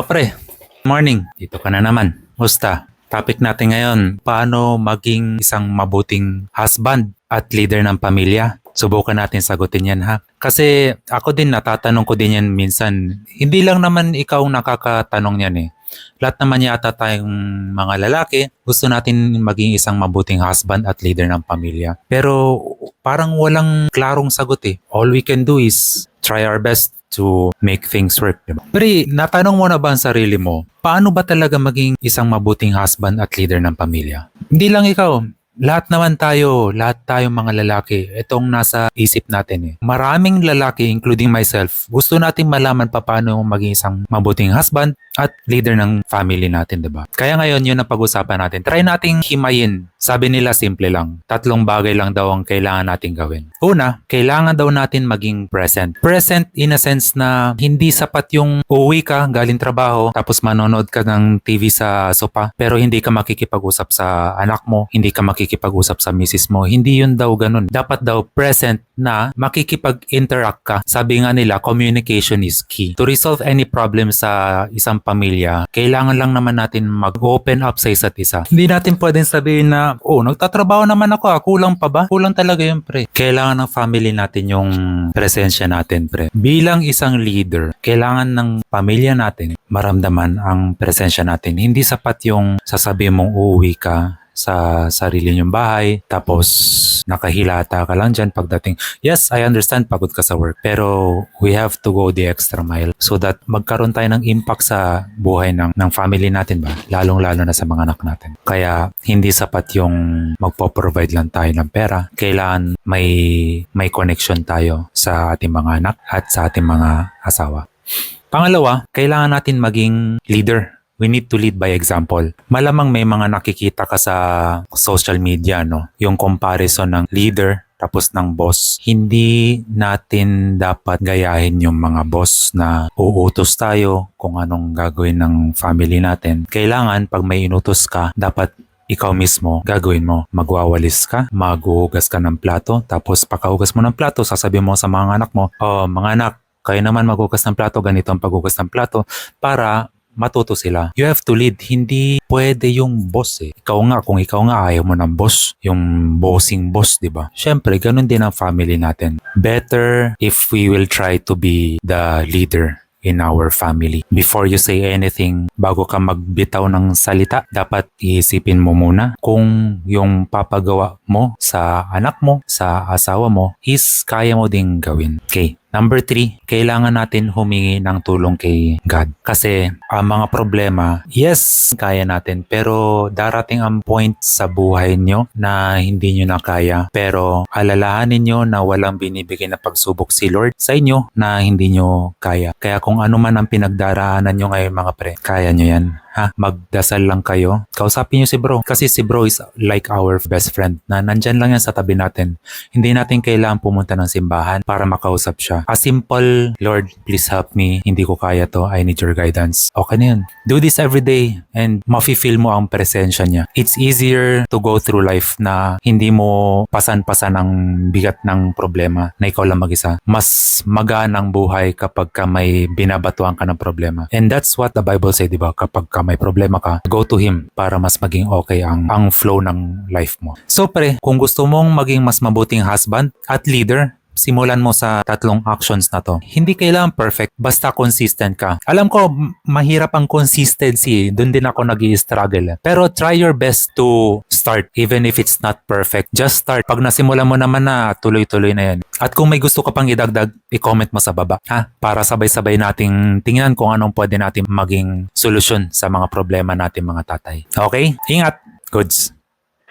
Pre, morning. Dito ka na naman. Musta? Topic natin ngayon, paano maging isang mabuting husband at leader ng pamilya? Subukan natin sagutin yan ha. Kasi ako din natatanong ko din yan minsan. Hindi lang naman ikaw nakakatanong yan eh. Lahat naman yata tayong mga lalaki, gusto natin maging isang mabuting husband at leader ng pamilya. Pero parang walang klarong sagot eh. All we can do is try our best to make things work. Diba? Pero natanong mo na ba ang sarili mo, paano ba talaga maging isang mabuting husband at leader ng pamilya? Hindi lang ikaw. Lahat naman tayo, lahat tayong mga lalaki, itong nasa isip natin eh. Maraming lalaki, including myself, gusto nating malaman paano maging isang mabuting husband at leader ng family natin, diba? Kaya ngayon, yun ang pag-usapan natin. Try nating himayin. Sabi nila, simple lang. 3 bagay lang daw ang kailangan nating gawin. Una, kailangan daw natin maging present. Present in a sense na hindi sapat yung uuwi ka, galing trabaho, tapos manonood ka ng TV sa sofa, pero hindi ka makikipag-usap sa anak mo, hindi ka makikipag-usap sa misis mo. Hindi yun daw ganun. Dapat daw present na makikipag-interact ka. Sabi nga nila, communication is key. To resolve any problem sa isang pamilya, kailangan lang naman natin mag-open up sa isa't isa. Hindi natin pwedeng sabihin na, nagtatrabaho naman ako, kulang pa ba? Kulang talaga yun, pre. Kailangan ng family natin yung presensya natin, pre. Bilang isang leader, kailangan ng pamilya natin maramdaman ang presensya natin. Hindi sapat yung sasabihin mong uuwi ka sa sarili niyong bahay, tapos nakahilata ka lang dyan pagdating. Yes, I understand pagod ka sa work, pero we have to go the extra mile so that magkaroon tayo ng impact sa buhay ng family natin ba? Lalong-lalo na sa mga anak natin. Kaya hindi sapat yung magpo-provide lang tayo ng pera. Kailangan may connection tayo sa ating mga anak at sa ating mga asawa. Pangalawa, kailangan natin maging leader. We need to lead by example. Malamang may mga nakikita ka sa social media, no? Yung comparison ng leader tapos ng boss. Hindi natin dapat gayahin yung mga boss na uutos tayo kung anong gagawin ng family natin. Kailangan pag may inutos ka, dapat ikaw mismo gagawin mo. Magwawalis ka, maghuhugas ka ng plato, tapos pagkahugas mo ng plato, sasabihin mo sa mga anak mo, mga anak, kayo naman maghugas ng plato, ganito ang paghugas ng plato, para matuto sila. You have to lead. Hindi pwede yung boss eh. Kung ikaw nga ayaw mo ng boss, yung bossing boss, di ba? Syempre, ganun din ang family natin. Better if we will try to be the leader in our family. Before you say anything, bago ka magbitaw ng salita, dapat iisipin mo muna kung yung papagawa mo sa anak mo, sa asawa mo, is kaya mo ding gawin. Okay. Number 3, kailangan natin humingi ng tulong kay God. Kasi ang mga problema, yes, kaya natin. Pero darating ang point sa buhay nyo na hindi nyo na kaya. Pero alalahanin nyo na walang binibigay na pagsubok si Lord sa inyo na hindi nyo kaya. Kaya kung ano man ang pinagdaraanan nyo ngayon mga pre, kaya nyo yan. Magdasal lang kayo. Kausapin nyo si bro. Kasi si bro is like our best friend na nandyan lang yan sa tabi natin. Hindi natin kailangan pumunta ng simbahan para makausap siya. A simple, Lord, please help me. Hindi ko kaya to. I need your guidance. Okay na yun. Do this every day and mafe-feel mo ang presensya niya. It's easier to go through life na hindi mo pasan-pasan ang bigat ng problema na ikaw lang mag-isa. Mas magaan ang buhay kapag ka may binabatuan ka ng problema. And that's what the Bible say, diba? Kapag ka may problema ka, go to Him para mas maging okay ang flow ng life mo. So pre, kung gusto mong maging mas mabuting husband at leader, simulan mo sa 3 actions na to. Hindi kailangan perfect, basta consistent ka. Alam ko, mahirap ang consistency. Doon din ako nag-i-struggle. Pero try your best to start, even if it's not perfect. Just start. Pag nasimulan mo naman na, tuloy-tuloy na yan. At kung may gusto ka pang idagdag, i-comment mo sa baba. Para sabay-sabay nating tingnan kung anong pwede natin maging solusyon sa mga problema natin mga tatay. Okay? Ingat! Goods!